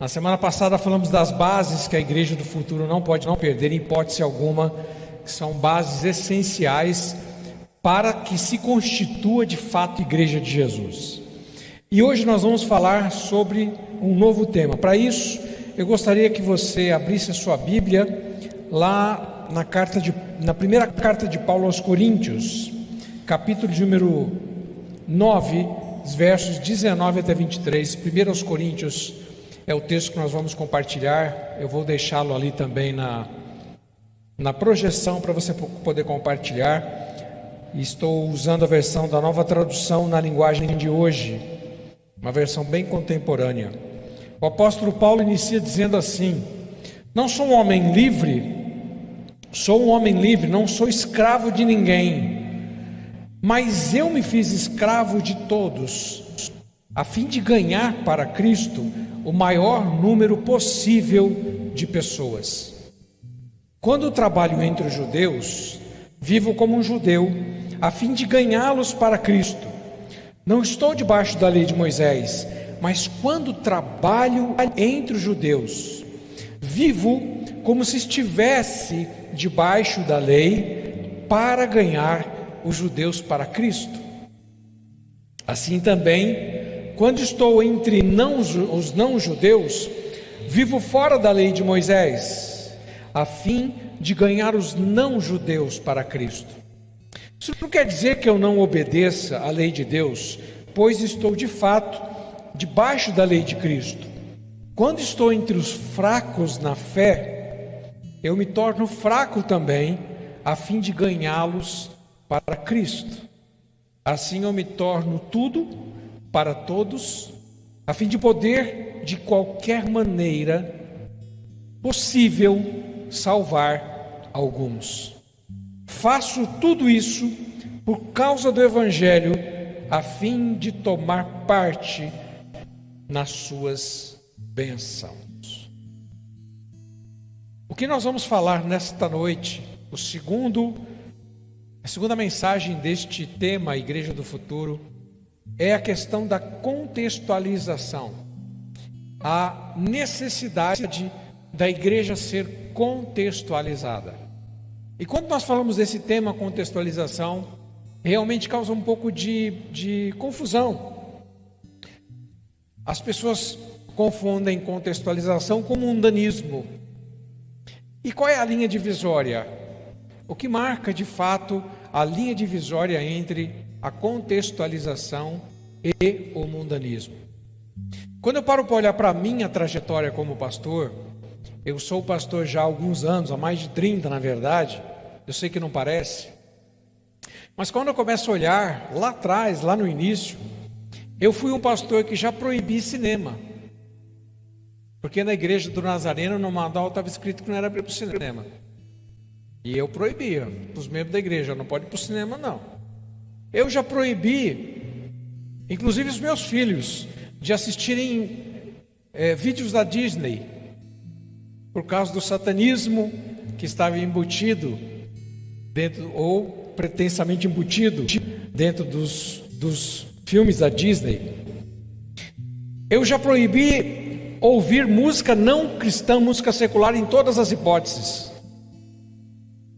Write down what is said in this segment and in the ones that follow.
Na semana passada falamos das bases que a igreja do futuro não pode perder em hipótese alguma, que são bases essenciais para que se constitua de fato a igreja de Jesus. E hoje nós vamos falar sobre um novo tema. Para isso, eu gostaria que você abrisse a sua Bíblia lá na primeira carta de Paulo aos Coríntios, capítulo de número 9, versos 19 até 23. 1 aos Coríntios é o texto que nós vamos compartilhar. Eu vou deixá-lo ali também na projeção para você poder compartilhar. E estou usando a versão da Nova Tradução na linguagem de hoje, uma versão bem contemporânea. O apóstolo Paulo inicia dizendo assim: não sou um homem livre, não sou escravo de ninguém, mas eu me fiz escravo de todos, a fim de ganhar para Cristo o maior número possível de pessoas. Quando trabalho entre os judeus, vivo como um judeu, a fim de ganhá-los para Cristo. Não estou debaixo da lei de Moisés, mas quando trabalho entre os judeus, vivo como se estivesse debaixo da lei, para ganhar os judeus para Cristo. Assim também, quando estou entre os não-judeus, vivo fora da lei de Moisés, a fim de ganhar os não-judeus para Cristo. Isso não quer dizer que eu não obedeça à lei de Deus, pois estou de fato debaixo da lei de Cristo. Quando estou entre os fracos na fé, eu me torno fraco também, a fim de ganhá-los para Cristo. Assim eu me torno tudo para todos, a fim de poder, de qualquer maneira possível, salvar alguns. Faço tudo isso por causa do Evangelho, a fim de tomar parte nas suas bênçãos. O que nós vamos falar nesta noite, a segunda mensagem deste tema, Igreja do Futuro, é a questão da contextualização, a necessidade da igreja ser contextualizada. E quando nós falamos desse tema, contextualização, realmente causa um pouco de confusão. As pessoas confundem contextualização com mundanismo. E qual é a linha divisória? O que marca de fato a linha divisória entre a contextualização e o mundanismo? Quando eu paro para olhar para a minha trajetória como pastor, eu sou pastor já há alguns anos, há mais de 30 na verdade, eu sei que não parece, mas quando eu começo a olhar lá atrás, lá no início, eu fui um pastor que já proibi cinema, porque na igreja do Nazareno, no manual estava escrito que não era para ir para o cinema, e eu proibia os membros da igreja: não pode ir para o cinema não. Eu já proibi, inclusive os meus filhos, de assistirem vídeos da Disney, por causa do satanismo que estava embutido dentro, ou pretensamente embutido dentro dos filmes da Disney. Eu já proibi ouvir música não cristã, música secular, em todas as hipóteses.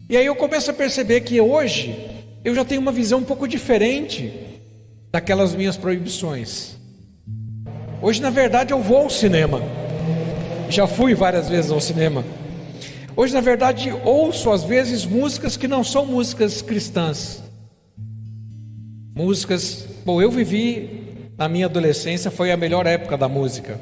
E aí eu começo a perceber que hoje eu já tenho uma visão um pouco diferente daquelas minhas proibições. Hoje, na verdade, eu vou ao cinema. Já fui várias vezes ao cinema. Hoje, na verdade, ouço às vezes músicas que não são músicas cristãs. Eu vivi na minha adolescência, foi a melhor época da música.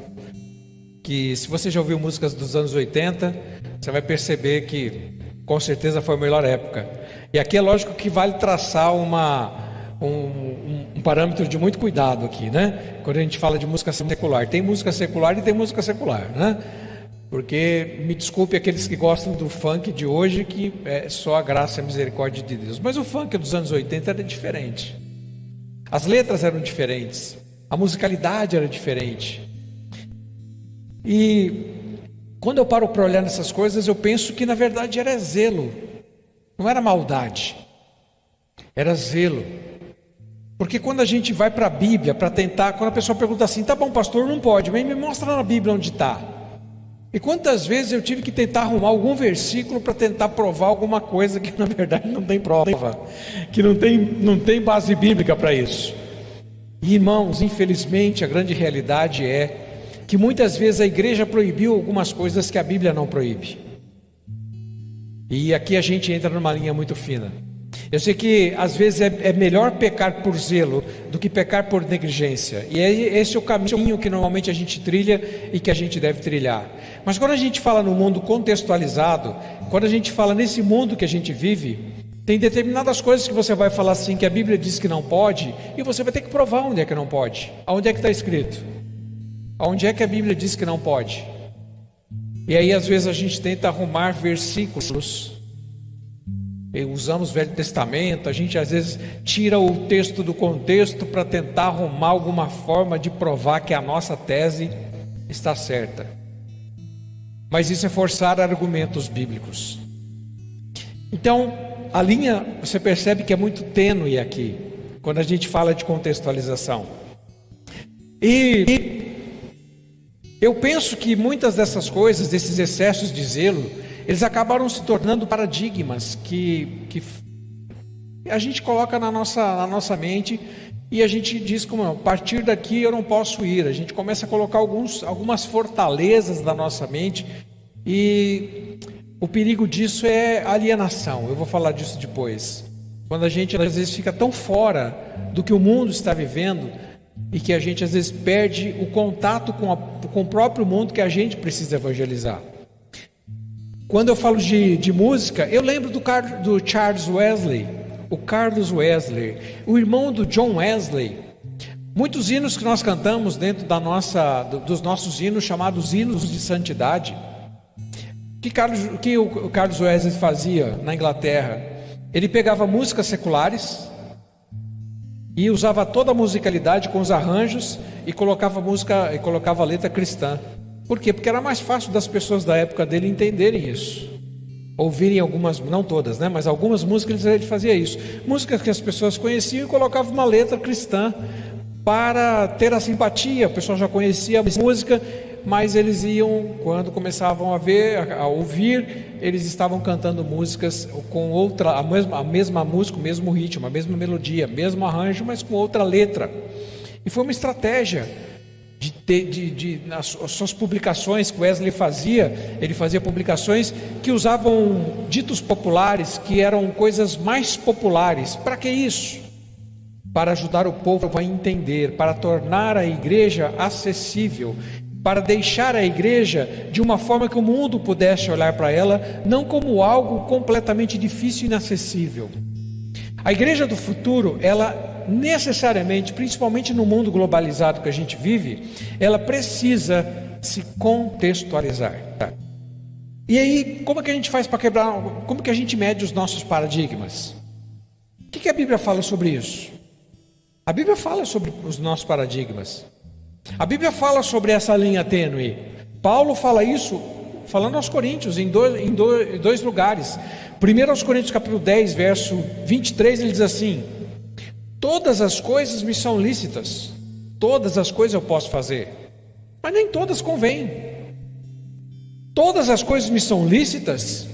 Que se você já ouviu músicas dos anos 80, você vai perceber que com certeza foi a melhor época. E aqui é lógico que vale traçar um parâmetro de muito cuidado aqui, né? Quando a gente fala de música secular, tem música secular e tem música secular, né? Porque, me desculpe aqueles que gostam do funk de hoje, que é só a graça e a misericórdia de Deus. Mas o funk dos anos 80 era diferente. As letras eram diferentes, a musicalidade era diferente. E quando eu paro para olhar nessas coisas, eu penso que na verdade era zelo, não era maldade, era zelo. Porque quando a gente vai para a Bíblia para tentar, quando a pessoa pergunta assim: tá bom pastor, não pode, mas me mostra na Bíblia onde está. E quantas vezes eu tive que tentar arrumar algum versículo para tentar provar alguma coisa que na verdade não tem prova, que não tem base bíblica para isso. E, irmãos, infelizmente a grande realidade é que muitas vezes a igreja proibiu algumas coisas que a Bíblia não proíbe. E aqui a gente entra numa linha muito fina. Eu sei que às vezes é melhor pecar por zelo do que pecar por negligência. E esse é o caminho que normalmente a gente trilha e que a gente deve trilhar. Mas quando a gente fala no mundo contextualizado, quando a gente fala nesse mundo que a gente vive, tem determinadas coisas que você vai falar assim, que a Bíblia diz que não pode, e você vai ter que provar onde é que não pode. Aonde é que está escrito? Aonde é que a Bíblia diz que não pode? E aí às vezes a gente tenta arrumar versículos. Usamos o Velho Testamento, a gente às vezes tira o texto do contexto para tentar arrumar alguma forma de provar que a nossa tese está certa. Mas isso é forçar argumentos bíblicos. Então, a linha, você percebe que é muito tênue aqui, quando a gente fala de contextualização. E eu penso que muitas dessas coisas, desses excessos de zelo, eles acabaram se tornando paradigmas que a gente coloca na nossa mente e a gente diz como, a partir daqui eu não posso ir. A gente começa a colocar algumas fortalezas na nossa mente e o perigo disso é alienação. Eu vou falar disso depois. Quando a gente às vezes fica tão fora do que o mundo está vivendo e que a gente às vezes perde o contato com o próprio mundo que a gente precisa evangelizar. Quando eu falo de música, eu lembro do Charles Wesley, o Carlos Wesley, o irmão do John Wesley. Muitos hinos que nós cantamos dentro dos nossos hinos, chamados hinos de santidade. O que o Carlos Wesley fazia na Inglaterra? Ele pegava músicas seculares e usava toda a musicalidade com os arranjos e colocava a letra cristã. Por quê? Porque era mais fácil das pessoas da época dele entenderem isso, ouvirem algumas, não todas, né? Mas algumas músicas ele fazia isso, músicas que as pessoas conheciam e colocava uma letra cristã para ter a simpatia. O pessoal já conhecia a música, mas eles iam, quando começavam a ouvir, eles estavam cantando músicas com a mesma música, o mesmo ritmo, a mesma melodia, mesmo arranjo, mas com outra letra. E foi uma estratégia nas suas publicações que Wesley fazia. Ele fazia publicações que usavam ditos populares, que eram coisas mais populares. Para que isso? Para ajudar o povo a entender, para tornar a igreja acessível, para deixar a igreja de uma forma que o mundo pudesse olhar para ela, não como algo completamente difícil e inacessível. A igreja do futuro, ela necessariamente, principalmente no mundo globalizado que a gente vive, ela precisa se contextualizar. E aí, como é que a gente faz para quebrar? Como que a gente mede os nossos paradigmas? O que a Bíblia fala sobre isso? A Bíblia fala sobre os nossos paradigmas. A Bíblia fala sobre essa linha tênue. Paulo fala isso, falando aos Coríntios, em dois lugares. Primeiro aos Coríntios capítulo 10, verso 23, ele diz assim: todas as coisas me são lícitas, todas as coisas eu posso fazer, mas nem todas convêm. Todas as coisas me são lícitas,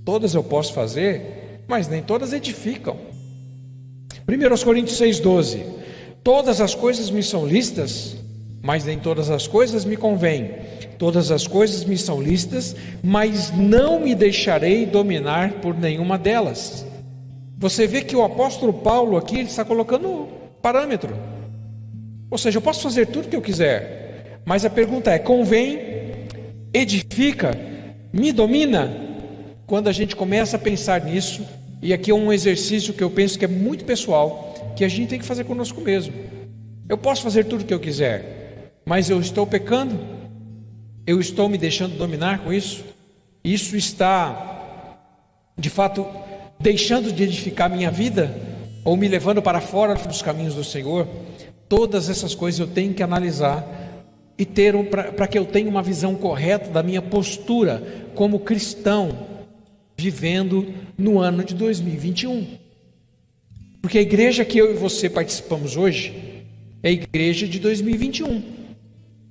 todas eu posso fazer, mas nem todas edificam. 1 Coríntios 6,12: todas as coisas me são lícitas, mas nem todas as coisas me convêm. Todas as coisas me são lícitas, mas não me deixarei dominar por nenhuma delas. Você vê que o apóstolo Paulo aqui, ele está colocando parâmetro. Ou seja, eu posso fazer tudo o que eu quiser, mas a pergunta é: convém, edifica, me domina? Quando a gente começa a pensar nisso, e aqui é um exercício que eu penso que é muito pessoal, que a gente tem que fazer conosco mesmo. Eu posso fazer tudo o que eu quiser, mas eu estou pecando? Eu estou me deixando dominar com isso? Isso está, de fato, deixando de edificar minha vida, ou me levando para fora dos caminhos do Senhor? Todas essas coisas eu tenho que analisar e ter para que eu tenha uma visão correta da minha postura como cristão, vivendo no ano de 2021. Porque a igreja que eu e você participamos hoje é a igreja de 2021,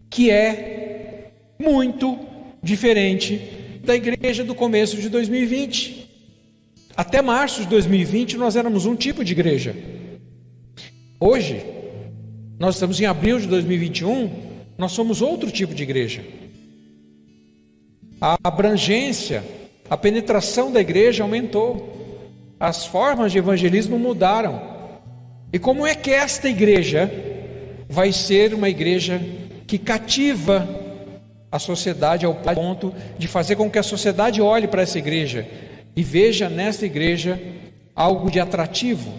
que é muito diferente da igreja do começo de 2020. Até março de 2020 nós éramos um tipo de igreja. Hoje, nós estamos em abril de 2021, nós somos outro tipo de igreja. A abrangência, a penetração da igreja aumentou. As formas de evangelismo mudaram. E como é que esta igreja vai ser uma igreja que cativa a sociedade ao ponto de fazer com que a sociedade olhe para essa igreja e veja nesta igreja algo de atrativo?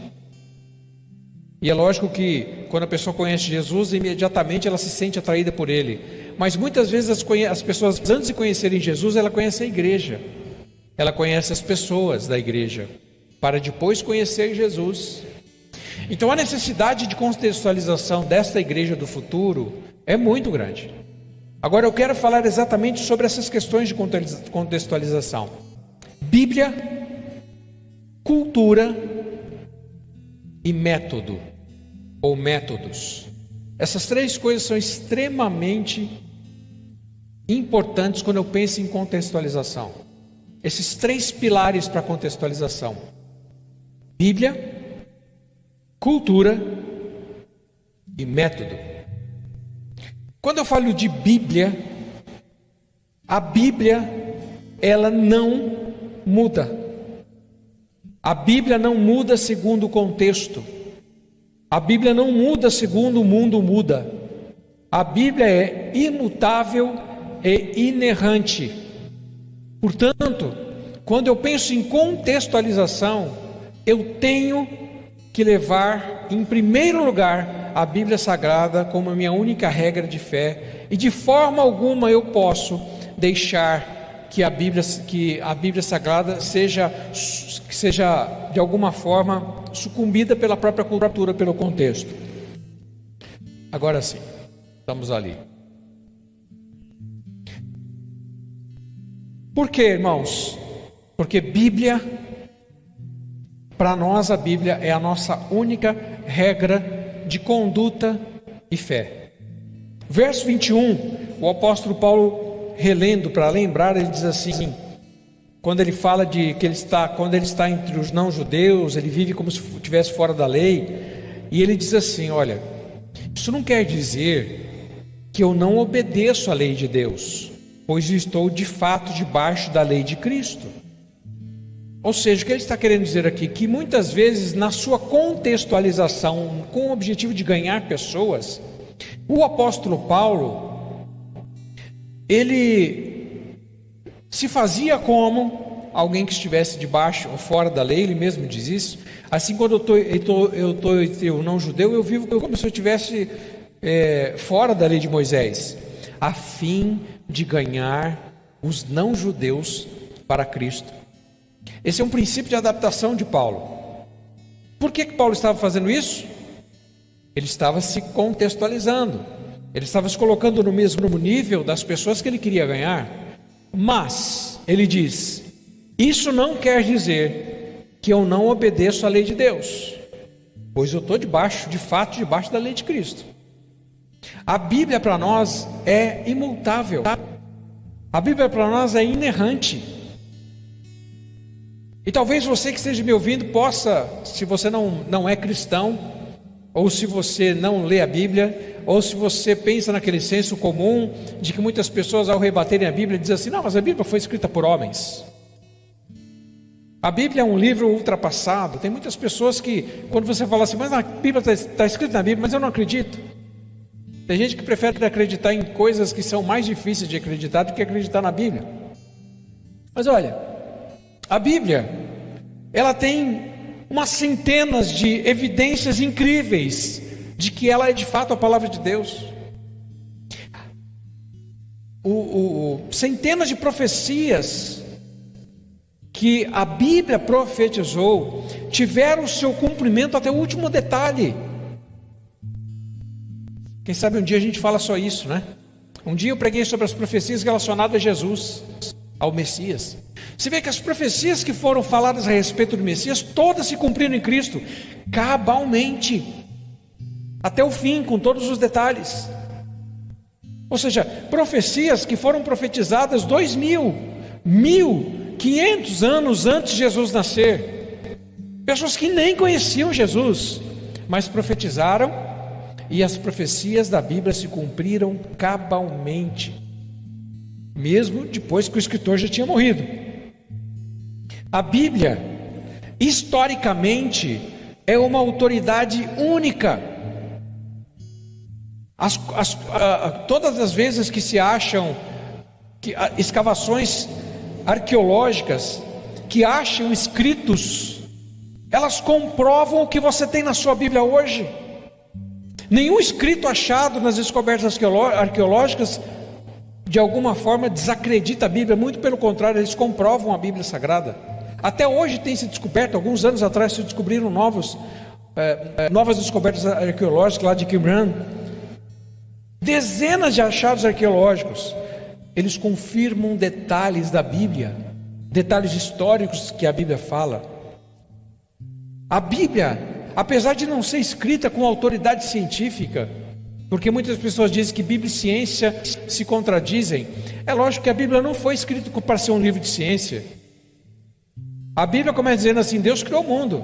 E é lógico que quando a pessoa conhece Jesus, imediatamente ela se sente atraída por Ele. Mas muitas vezes as pessoas, antes de conhecerem Jesus, ela conhece a igreja. Ela conhece as pessoas da igreja, para depois conhecer Jesus. Então a necessidade de contextualização desta igreja do futuro é muito grande. Agora eu quero falar exatamente sobre essas questões de contextualização: Bíblia, cultura e método, ou métodos. Essas três coisas são extremamente importantes quando eu penso em contextualização. Esses três pilares para a contextualização: Bíblia, cultura e método. Quando eu falo de Bíblia, a Bíblia, ela não muda. A Bíblia não muda segundo o contexto. A Bíblia não muda segundo o mundo muda. A Bíblia é imutável e inerrante. Portanto, quando eu penso em contextualização, eu tenho que levar em primeiro lugar a Bíblia Sagrada como a minha única regra de fé, e de forma alguma eu posso deixar que a Bíblia Sagrada seja de alguma forma sucumbida pela própria cultura, pelo contexto. Agora sim, estamos ali. Por quê, irmãos? Porque Bíblia, para nós a Bíblia é a nossa única regra de conduta e fé. Verso 21, o apóstolo Paulo, relendo para lembrar, ele diz assim, quando ele fala de que quando ele está entre os não-judeus, ele vive como se estivesse fora da lei, e ele diz assim: olha, isso não quer dizer que eu não obedeço à lei de Deus, pois estou de fato debaixo da lei de Cristo. Ou seja, o que ele está querendo dizer aqui? Que muitas vezes na sua contextualização, com o objetivo de ganhar pessoas, o apóstolo Paulo, ele se fazia como alguém que estivesse debaixo ou fora da lei. Ele mesmo diz isso. Assim, quando eu estou entre o não-judeu, eu vivo como se eu estivesse fora da lei de Moisés, a fim de ganhar os não-judeus para Cristo. Esse é um princípio de adaptação de Paulo. Por que Paulo estava fazendo isso? Ele estava se contextualizando, ele estava se colocando no mesmo nível das pessoas que ele queria ganhar. Mas, ele diz, isso não quer dizer que eu não obedeço à lei de Deus, pois eu estou de fato debaixo da lei de Cristo. A Bíblia para nós é imutável, a Bíblia para nós é inerrante. E talvez você que esteja me ouvindo possa, se você não é cristão, ou se você não lê a Bíblia, ou se você pensa naquele senso comum de que muitas pessoas, ao rebaterem a Bíblia, dizem assim: não, mas a Bíblia foi escrita por homens. A Bíblia é um livro ultrapassado. Tem muitas pessoas que, quando você fala assim, mas a Bíblia está escrita na Bíblia, mas eu não acredito. Tem gente que prefere acreditar em coisas que são mais difíceis de acreditar do que acreditar na Bíblia. Mas olha, a Bíblia, ela tem umas centenas de evidências incríveis de que ela é de fato a palavra de Deus. Centenas de profecias que a Bíblia profetizou tiveram o seu cumprimento até o último detalhe. Quem sabe um dia a gente fala só isso, né? Um dia eu preguei sobre as profecias relacionadas a Jesus, ao Messias. Você vê que as profecias que foram faladas a respeito do Messias, todas se cumpriram em Cristo, cabalmente, até o fim, com todos os detalhes. Ou seja, profecias que foram profetizadas 1.500 anos antes de Jesus nascer. Pessoas que nem conheciam Jesus, mas profetizaram, e as profecias da Bíblia se cumpriram cabalmente, mesmo depois que o escritor já tinha morrido. A Bíblia, historicamente, é uma autoridade única. Todas as vezes que se acham escavações arqueológicas que acham escritos, elas comprovam o que você tem na sua Bíblia hoje. Nenhum escrito achado nas descobertas arqueológicas de alguma forma desacredita a Bíblia, muito pelo contrário, eles comprovam a Bíblia Sagrada. Até hoje tem se descoberto, alguns anos atrás se descobriram novas descobertas arqueológicas lá de Qumran. Dezenas de achados arqueológicos, eles confirmam detalhes da Bíblia, detalhes históricos que a Bíblia fala. A Bíblia, apesar de não ser escrita com autoridade científica, porque muitas pessoas dizem que Bíblia e ciência se contradizem, é lógico que a Bíblia não foi escrita para ser um livro de ciência. A Bíblia começa dizendo assim: Deus criou o mundo.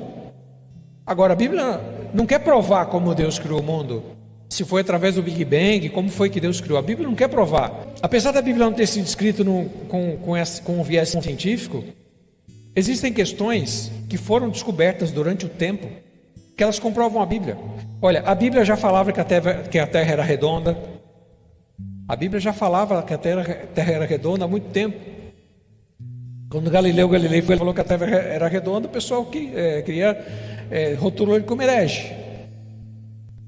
Agora, a Bíblia não quer provar como Deus criou o mundo, se foi através do Big Bang, como foi que Deus criou. A Bíblia não quer provar. Apesar da Bíblia não ter sido escrita com um viés científico, existem questões que foram descobertas durante o tempo, que elas comprovam a Bíblia. Olha, a Bíblia já falava que a Terra era redonda. A Bíblia já falava que a Terra era redonda há muito tempo. Quando Galileu Galilei falou que a Terra era redonda, o pessoal queria rotulou ele como herege.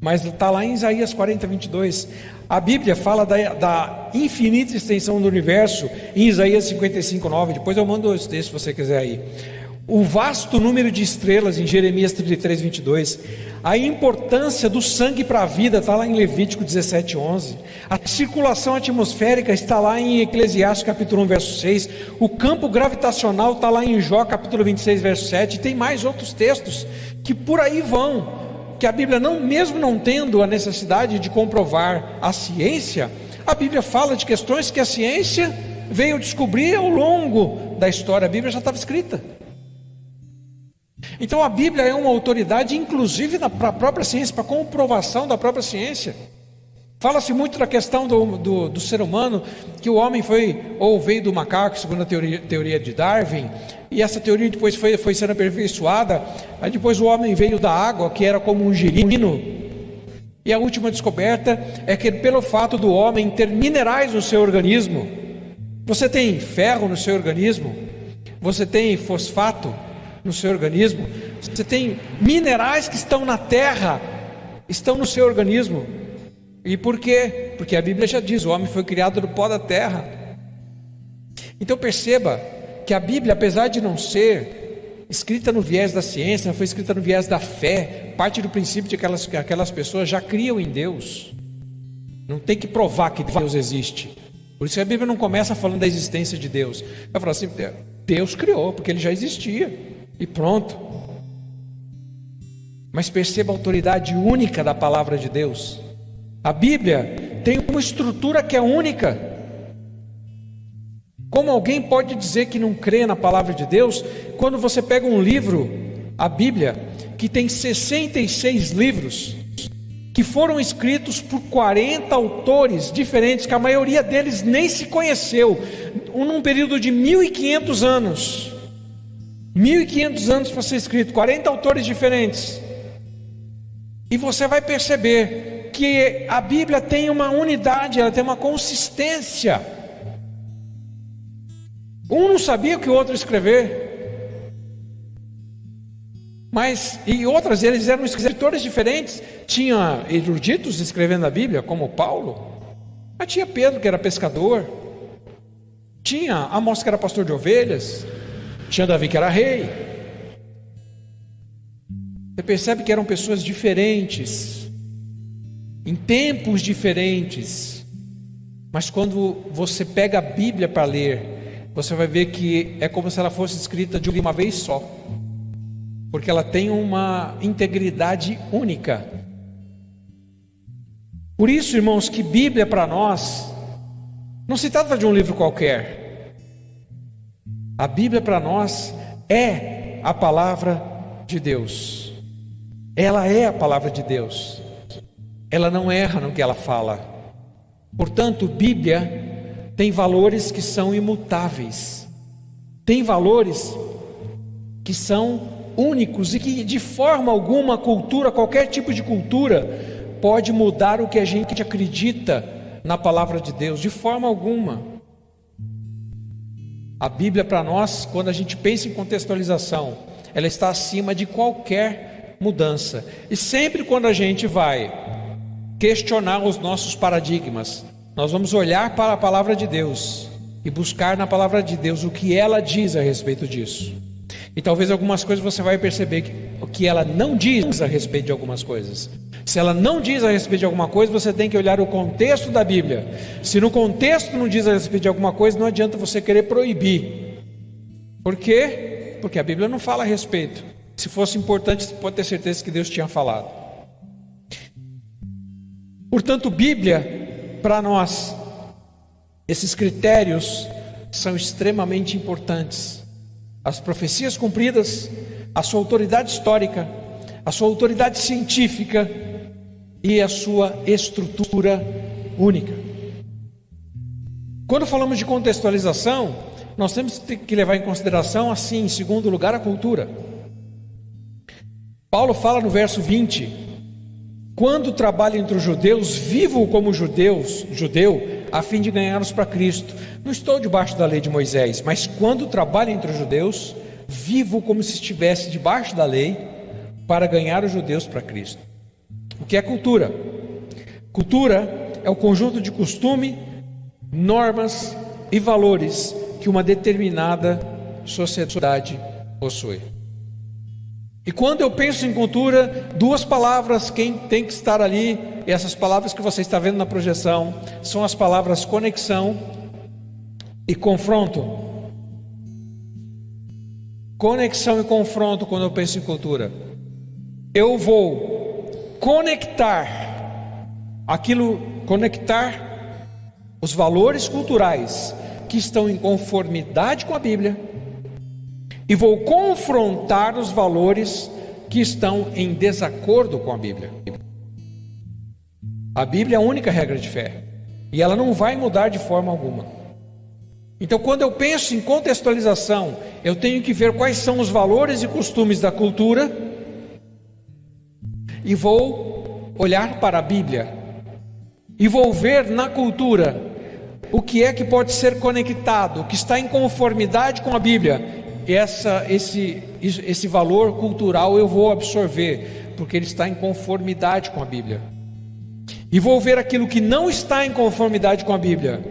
Mas está lá em Isaías 40:22. A Bíblia fala da infinita extensão do universo em Isaías 55:9. Depois eu mando esse texto se você quiser aí. O vasto número de estrelas em Jeremias 33:22. A importância do sangue para a vida está lá em Levítico 17:11. A circulação atmosférica está lá em Eclesiastes capítulo 1 verso 6. O campo gravitacional está lá em Jó capítulo 26 verso 7. E tem mais outros textos que por aí vão, que a Bíblia, mesmo não tendo a necessidade de comprovar a ciência, a Bíblia fala de questões que a ciência veio descobrir ao longo da história. A Bíblia já estava escrita. Então a Bíblia é uma autoridade, inclusive para a própria ciência, para a comprovação da própria ciência. Fala-se muito da questão do ser humano, que o homem veio do macaco, segundo a teoria de Darwin, e essa teoria depois foi sendo aperfeiçoada. Aí depois o homem veio da água, que era como um girino, e a última descoberta é que pelo fato do homem ter minerais no seu organismo, você tem ferro no seu organismo, você tem fosfato no seu organismo, você tem minerais que estão na terra, estão no seu organismo. E por quê? Porque a Bíblia já diz: o homem foi criado do pó da terra. Então perceba que a Bíblia, apesar de não ser escrita no viés da ciência, foi escrita no viés da fé, parte do princípio de que aquelas pessoas já criam em Deus, não tem que provar que Deus existe. Por isso a Bíblia não começa falando da existência de Deus, vai falar assim: Deus criou, porque Ele já existia, e pronto. Mas perceba a autoridade única da palavra de Deus. A Bíblia tem uma estrutura que é única. Como alguém pode dizer que não crê na palavra de Deus, quando você pega um livro, a Bíblia, que tem 66 livros, que foram escritos por 40 autores diferentes, que a maioria deles nem se conheceu, num período de 1.500 anos. 1.500 anos para ser escrito, 40 autores diferentes. E você vai perceber que a Bíblia tem uma unidade, ela tem uma consistência. Um não sabia o que o outro escrever, eles eram escritores diferentes. Tinha eruditos escrevendo a Bíblia, como Paulo, mas tinha Pedro, que era pescador, tinha Amós, que era pastor de ovelhas, tinha Davi, que era rei. Você percebe que eram pessoas diferentes, em tempos diferentes, mas quando você pega a Bíblia para ler, você vai ver que é como se ela fosse escrita de uma vez só, porque ela tem uma integridade única. Por isso, irmãos, que Bíblia para nós Não se trata de um livro qualquer. A Bíblia para nós é a palavra de Deus. Ela é a palavra de Deus. Ela não erra no que ela fala. Portanto, Bíblia tem valores que são imutáveis. Tem valores que são únicos e que de forma alguma a cultura, qualquer tipo de cultura, pode mudar o que a gente acredita na palavra de Deus, de forma alguma. A Bíblia para nós, quando a gente pensa em contextualização, ela está acima de qualquer mudança. E sempre quando a gente vai questionar os nossos paradigmas, nós vamos olhar para a palavra de Deus e buscar na palavra de Deus o que ela diz a respeito disso. E talvez algumas coisas você vai perceber que ela não diz a respeito de algumas coisas. Se ela não diz a respeito de alguma coisa, você tem que olhar o contexto da Bíblia. Se no contexto não diz a respeito de alguma coisa, não adianta você querer proibir. Por quê? Porque a Bíblia não fala a respeito. Se fosse importante, você pode ter certeza que Deus tinha falado. Portanto, Bíblia, para nós, esses critérios são extremamente importantes. As profecias cumpridas, a sua autoridade histórica, a sua autoridade científica e a sua estrutura única. Quando falamos de contextualização, nós temos que levar em consideração, assim, em segundo lugar, a cultura. Paulo fala no verso 20: quando trabalho entre os judeus, vivo como judeu, a fim de ganhá-los para Cristo. Não estou debaixo da lei de Moisés, mas quando trabalho entre os judeus, vivo como se estivesse debaixo da lei, para ganhar os judeus para Cristo. O que é cultura? Cultura é o conjunto de costume, normas e valores que uma determinada sociedade possui. E quando eu penso em cultura, duas palavras quem tem que estar ali, e essas palavras que você está vendo na projeção, são as palavras conexão e confronto. Conexão e confronto quando eu penso em cultura. Eu vou conectar os valores culturais que estão em conformidade com a Bíblia, e vou confrontar os valores que estão em desacordo com a Bíblia. A Bíblia é a única regra de fé, e ela não vai mudar de forma alguma. Então, quando eu penso em contextualização, eu tenho que ver quais são os valores e costumes da cultura, e vou olhar para a Bíblia, e vou ver na cultura o que é que pode ser conectado, o que está em conformidade com a Bíblia. Esse valor cultural eu vou absorver, porque ele está em conformidade com a Bíblia. E vou ver aquilo que não está em conformidade com a Bíblia.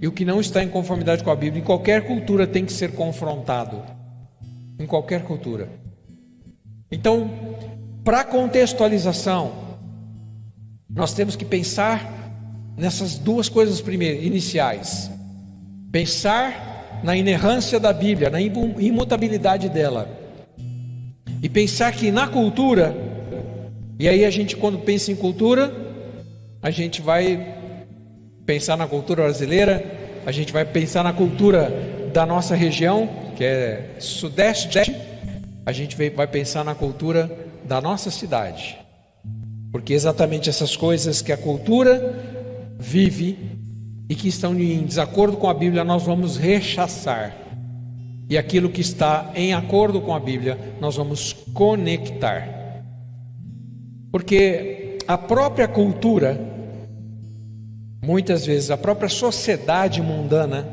E o que não está em conformidade com a Bíblia, em qualquer cultura, tem que ser confrontado. Em qualquer cultura. Então, para contextualização, nós temos que pensar nessas duas coisas iniciais. Pensar na inerrância da Bíblia, na imutabilidade dela, e pensar que na cultura, e aí a gente, quando pensa em cultura, a gente vai pensar na cultura brasileira, a gente vai pensar na cultura da nossa região, que é Sudeste, a gente vai pensar na cultura da nossa cidade, porque exatamente essas coisas que a cultura vive e que estão em desacordo com a Bíblia, nós vamos rechaçar. E aquilo que está em acordo com a Bíblia, nós vamos conectar. Porque a própria cultura, muitas vezes a própria sociedade mundana,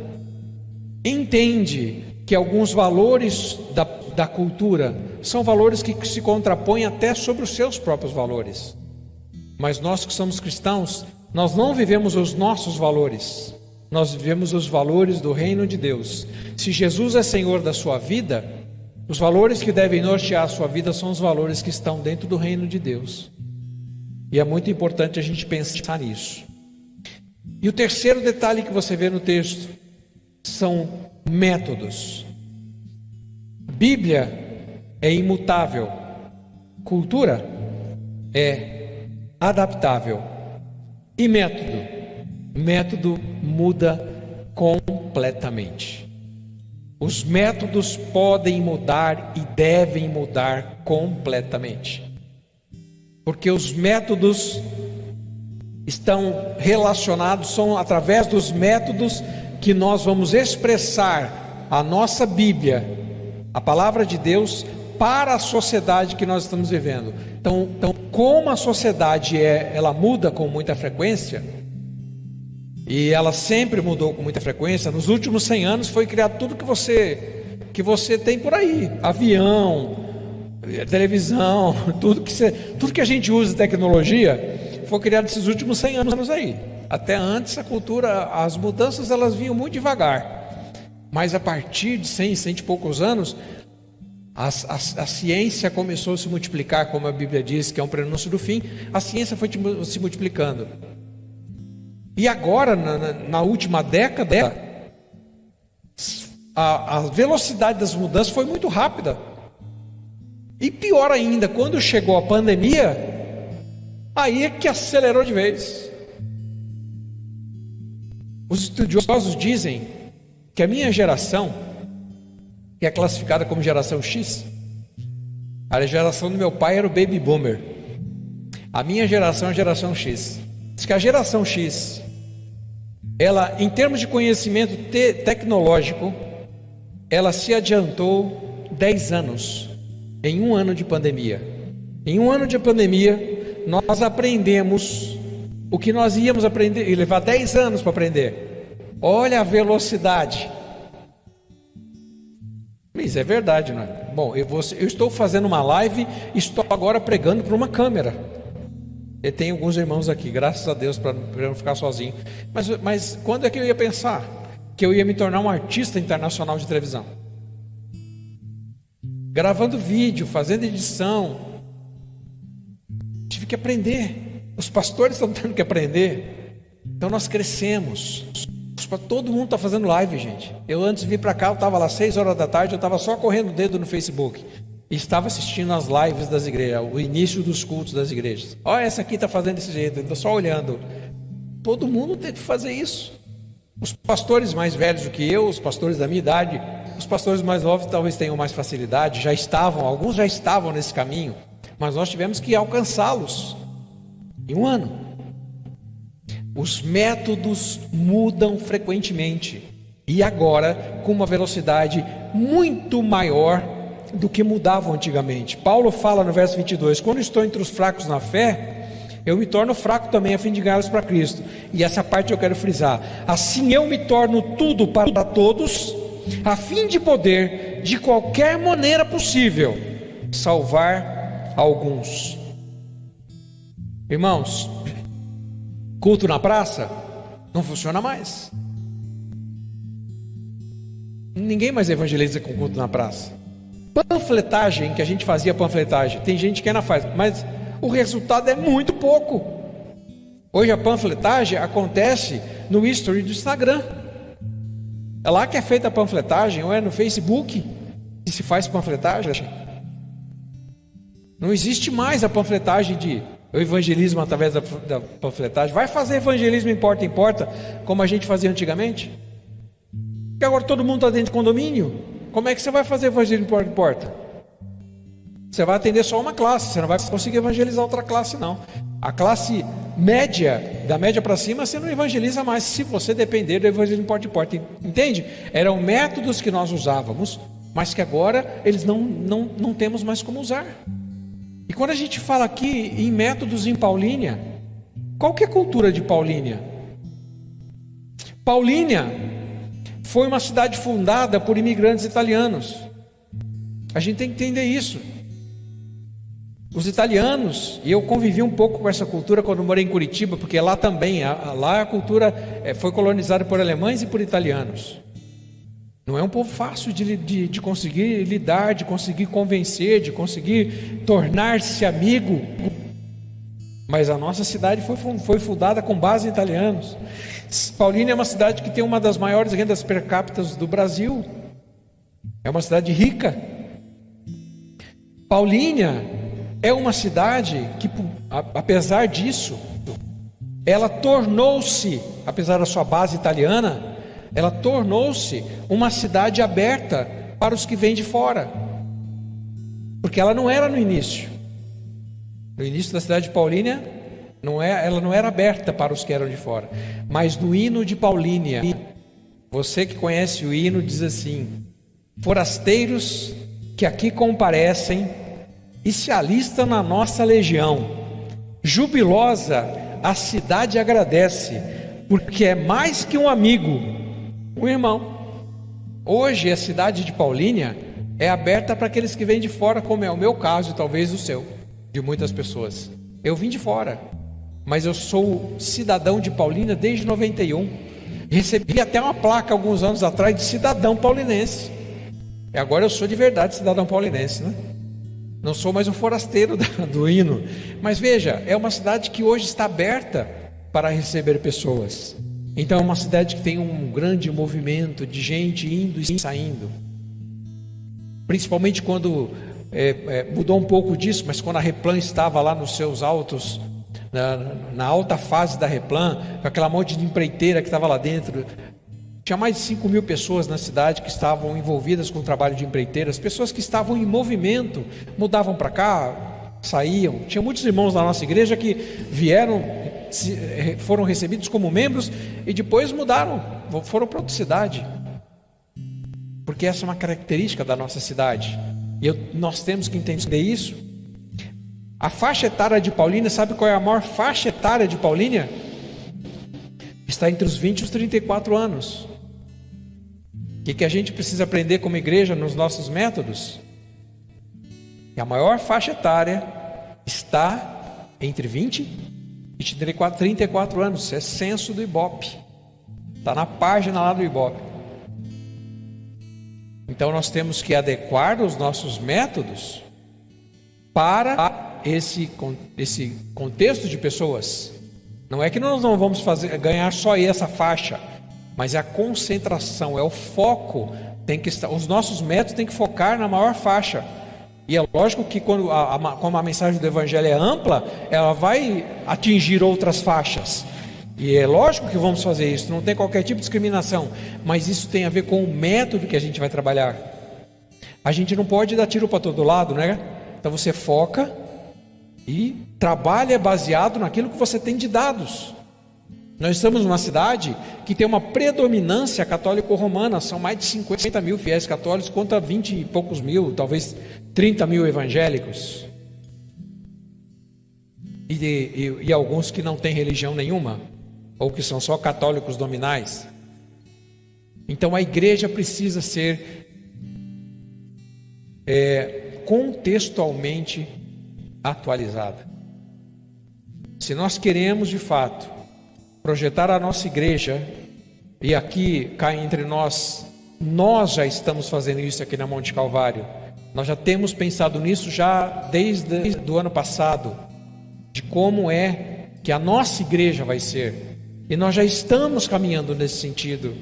entende que alguns valores da cultura são valores que se contrapõem até sobre os seus próprios valores. Mas nós que somos cristãos, nós não vivemos os nossos valores, nós vivemos os valores do reino de Deus. Se Jesus é Senhor da sua vida, os valores que devem nortear a sua vida são os valores que estão dentro do reino de Deus. E é muito importante a gente pensar nisso. E o terceiro detalhe que você vê no texto são métodos. Bíblia é imutável, cultura é adaptável. E método muda completamente. Os métodos podem mudar e devem mudar completamente, porque os métodos estão relacionados, são através dos métodos que nós vamos expressar a nossa Bíblia, a palavra de Deus, para a sociedade que nós estamos vivendo. Então como a sociedade ela muda com muita frequência, e ela sempre mudou com muita frequência. Nos últimos 100 anos foi criado tudo que você tem por aí: avião, televisão, tudo que a gente usa de tecnologia foi criado nesses últimos 100 anos aí. Até antes a cultura, as mudanças elas vinham muito devagar, mas a partir de 100 e poucos anos a ciência começou a se multiplicar, como a Bíblia diz, que é um prenúncio do fim. A ciência foi se multiplicando. E agora, na última década, a velocidade das mudanças foi muito rápida. E pior ainda, quando chegou a pandemia, aí é que acelerou de vez. Os estudiosos dizem que a minha geração, que é classificada como geração X, a geração do meu pai era o Baby Boomer. A minha geração é a geração X. Diz que a geração X, ela, em termos de conhecimento tecnológico, ela se adiantou 10 anos em um ano de pandemia. Em um ano de pandemia, nós aprendemos o que nós íamos aprender e levar 10 anos para aprender. Olha a velocidade. Isso é verdade, não é? Bom, eu estou fazendo uma live, estou agora pregando para uma câmera. Eu tenho alguns irmãos aqui, graças a Deus, para não ficar sozinho. Mas quando é que eu ia pensar que eu ia me tornar um artista internacional de televisão? Gravando vídeo, fazendo edição. Tive que aprender. Os pastores estão tendo que aprender. Então nós crescemos. Todo mundo está fazendo live, gente. Eu antes de vir para cá, eu estava lá 6 horas da tarde, eu estava só correndo o dedo no Facebook. E estava assistindo as lives das igrejas, o início dos cultos das igrejas. Olha, essa aqui está fazendo desse jeito, eu estou só olhando. Todo mundo tem que fazer isso. Os pastores mais velhos do que eu, os pastores da minha idade, os pastores mais novos talvez tenham mais facilidade, alguns já estavam nesse caminho, mas nós tivemos que alcançá-los em um ano. Os métodos mudam frequentemente, e agora com uma velocidade muito maior do que mudavam antigamente. Paulo fala no verso 22: quando estou entre os fracos na fé, eu me torno fraco também a fim de ganhá-los para Cristo. E essa parte eu quero frisar: assim eu me torno tudo para todos, a fim de poder, de qualquer maneira possível, salvar alguns. Irmãos, culto na praça não funciona mais. Ninguém mais evangeliza com culto na praça. Panfletagem, que a gente fazia panfletagem, tem gente que ainda faz, mas o resultado é muito pouco. Hoje a panfletagem acontece no history do Instagram. É lá que é feita a panfletagem, ou é no Facebook que se faz panfletagem. Não existe mais a panfletagem de o evangelismo através da panfletagem. Vai fazer evangelismo em porta em porta, como a gente fazia antigamente? Porque agora todo mundo está dentro de condomínio. Como é que você vai fazer evangelismo em porta em porta? Você vai atender só uma classe, você não vai conseguir evangelizar outra classe não. A classe média, da média para cima, você não evangeliza mais se você depender do evangelismo em porta em porta. Entende? Eram métodos que nós usávamos, mas que agora eles não temos mais como usar. E quando a gente fala aqui em métodos em Paulínia, qual que é a cultura de Paulínia? Paulínia foi uma cidade fundada por imigrantes italianos. A gente tem que entender isso. Os italianos, e eu convivi um pouco com essa cultura quando morei em Curitiba, porque lá também, lá a cultura foi colonizada por alemães e por italianos. Não é um povo fácil de conseguir lidar, de conseguir convencer, de conseguir tornar-se amigo. Mas a nossa cidade foi fundada com base em italianos. Paulínia é uma cidade que tem uma das maiores rendas per capita do Brasil. É uma cidade rica. Paulínia é uma cidade que, apesar disso, ela tornou-se, apesar da sua base italiana, ela tornou-se uma cidade aberta para os que vêm de fora, porque ela não era no início. No início da cidade de Paulínia, ela não era aberta para os que eram de fora, mas no hino de Paulínia, você que conhece o hino diz assim: forasteiros que aqui comparecem e se alistam na nossa legião, jubilosa a cidade agradece, porque é mais que um amigo, um irmão. Hoje a cidade de Paulínia é aberta para aqueles que vêm de fora, como é o meu caso e talvez o seu, de muitas pessoas. Eu vim de fora, mas eu sou cidadão de Paulínia desde 91. Recebi até uma placa alguns anos atrás de cidadão paulinense. E agora eu sou de verdade cidadão paulinense, né? Não sou mais um forasteiro do hino. Mas veja, é uma cidade que hoje está aberta para receber pessoas. Então é uma cidade que tem um grande movimento de gente indo e saindo. Principalmente quando mudou um pouco disso, mas quando a Replan estava lá nos seus altos, na alta fase da Replan, com aquela monte de empreiteira que estava lá dentro, tinha mais de 5 mil pessoas na cidade que estavam envolvidas com o trabalho de empreiteiras, pessoas que estavam em movimento, mudavam para cá, saíam. Tinha muitos irmãos da nossa igreja que vieram, foram recebidos como membros e depois mudaram, foram para outra cidade, porque essa é uma característica da nossa cidade, e nós temos que entender isso. A faixa etária de Paulínia, sabe qual é a maior faixa etária de Paulínia? Está entre os 20 e os 34 anos. O que a gente precisa aprender como igreja nos nossos métodos? Que a maior faixa etária está entre 20 e 34 anos. Isso é censo do Ibope, está na página lá do Ibope. Então nós temos que adequar os nossos métodos para esse contexto de pessoas. Não é que nós não vamos ganhar só essa faixa, mas é a concentração, é o foco. Tem que estar, os nossos métodos têm que focar na maior faixa. E é lógico que como a mensagem do Evangelho é ampla, ela vai atingir outras faixas. E é lógico que vamos fazer isso, não tem qualquer tipo de discriminação, mas isso tem a ver com o método que a gente vai trabalhar. A gente não pode dar tiro para todo lado, né? Então você foca e trabalha baseado naquilo que você tem de dados. Nós estamos numa cidade que tem uma predominância católico-romana, são mais de 50 mil fiéis católicos contra 20 e poucos mil, talvez 30 mil evangélicos. E alguns que não têm religião nenhuma, ou que são só católicos nominais. Então a igreja precisa ser contextualmente atualizada. Se nós queremos de fato projetar a nossa igreja, e aqui cá entre nós já estamos fazendo isso aqui na Monte Calvário, nós já temos pensado nisso já desde o ano passado, de como é que a nossa igreja vai ser, e nós já estamos caminhando nesse sentido,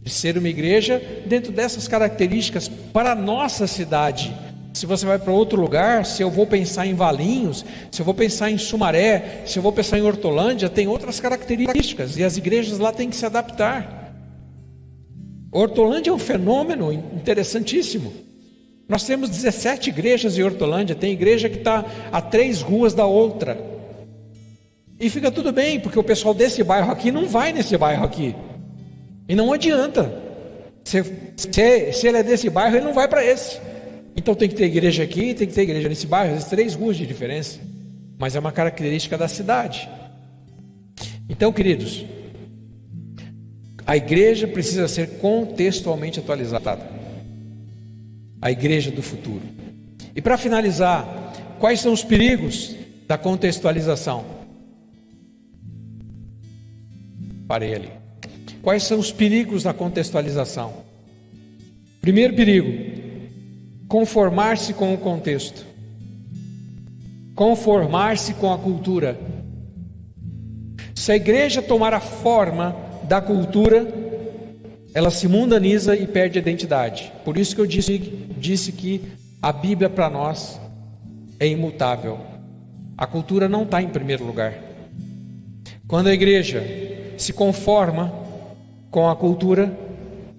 de ser uma igreja dentro dessas características para a nossa cidade. Se você vai para outro lugar, se eu vou pensar em Valinhos, se eu vou pensar em Sumaré, se eu vou pensar em Hortolândia, tem outras características, e as igrejas lá têm que se adaptar. Hortolândia é um fenômeno interessantíssimo. Nós temos 17 igrejas em Hortolândia, tem igreja que está a 3 ruas da outra, e fica tudo bem, porque o pessoal desse bairro aqui não vai nesse bairro aqui, e não adianta, se ele é desse bairro, ele não vai para esse. Então tem que ter igreja aqui, tem que ter igreja nesse bairro, às vezes 3 ruas de diferença, mas é uma característica da cidade. Então, queridos, a igreja precisa ser contextualmente atualizada, a igreja do futuro. E para finalizar, quais são os perigos da contextualização? Parei ali. Quais são os perigos da contextualização? Primeiro perigo: conformar-se com o contexto, conformar-se com a cultura. Se a igreja tomar a forma da cultura, ela se mundaniza e perde a identidade. Por isso que eu disse que a Bíblia para nós é imutável. A cultura não está em primeiro lugar. Quando a igreja se conforma com a cultura,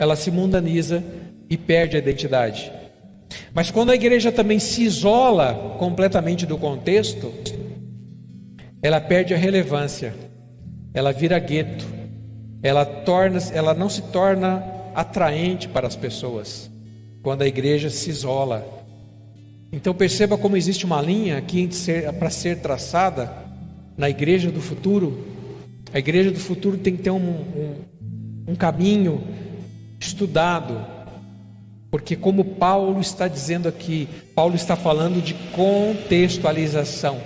ela se mundaniza e perde a identidade. Mas quando a igreja também se isola completamente do contexto, ela perde a relevância, ela vira gueto, ela não se torna atraente para as pessoas, quando a igreja se isola. Então perceba como existe uma linha aqui para ser traçada na igreja do futuro. A igreja do futuro tem que ter um caminho estudado, porque como Paulo está dizendo aqui, Paulo está falando de contextualização.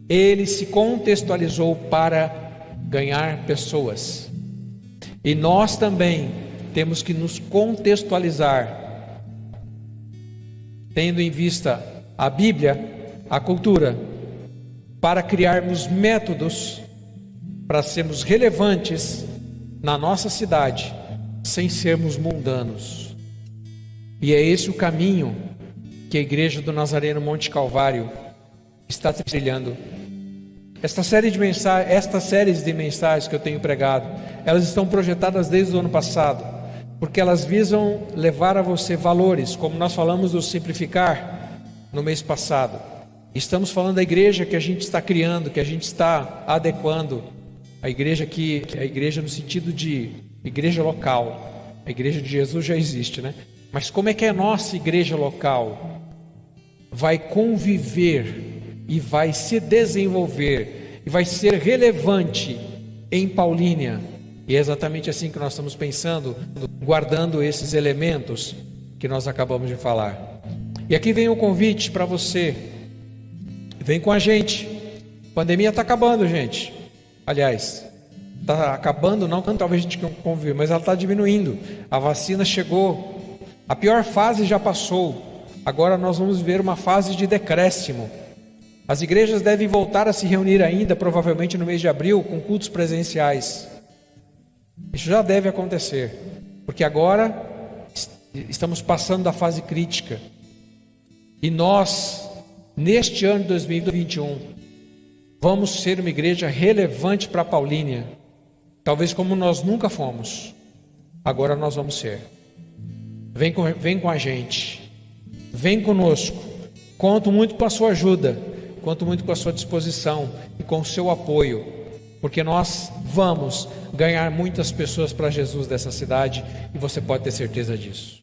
Ele se contextualizou para ganhar pessoas, e nós também temos que nos contextualizar, tendo em vista a Bíblia, a cultura, para criarmos métodos para sermos relevantes na nossa cidade, sem sermos mundanos. E é esse o caminho que a Igreja do Nazareno Monte Calvário está trilhando. Estas séries de mensagens que eu tenho pregado, elas estão projetadas desde o ano passado, porque elas visam levar a você valores, como nós falamos do simplificar no mês passado. Estamos falando da igreja que a gente está criando, que a gente está adequando. A igreja no sentido de igreja local. A igreja de Jesus já existe, né? Mas como é que a nossa igreja local vai conviver e vai se desenvolver e vai ser relevante em Paulínia? E é exatamente assim que nós estamos pensando, guardando esses elementos que nós acabamos de falar. E aqui vem o convite para você. Vem com a gente. A pandemia está acabando, gente. Aliás, está acabando não, talvez a gente não convive, mas ela está diminuindo. A vacina chegou. A pior fase já passou. Agora nós vamos ver uma fase de decréscimo. As igrejas devem voltar a se reunir ainda, provavelmente no mês de abril, com cultos presenciais. Isso já deve acontecer, porque agora estamos passando da fase crítica. E nós, neste ano de 2021, vamos ser uma igreja relevante para a Paulínia, talvez como nós nunca fomos. Agora nós vamos ser. Vem com a gente, vem conosco. Conto muito com a sua ajuda, conto muito com a sua disposição e com o seu apoio, porque nós vamos ganhar muitas pessoas para Jesus dessa cidade, e você pode ter certeza disso.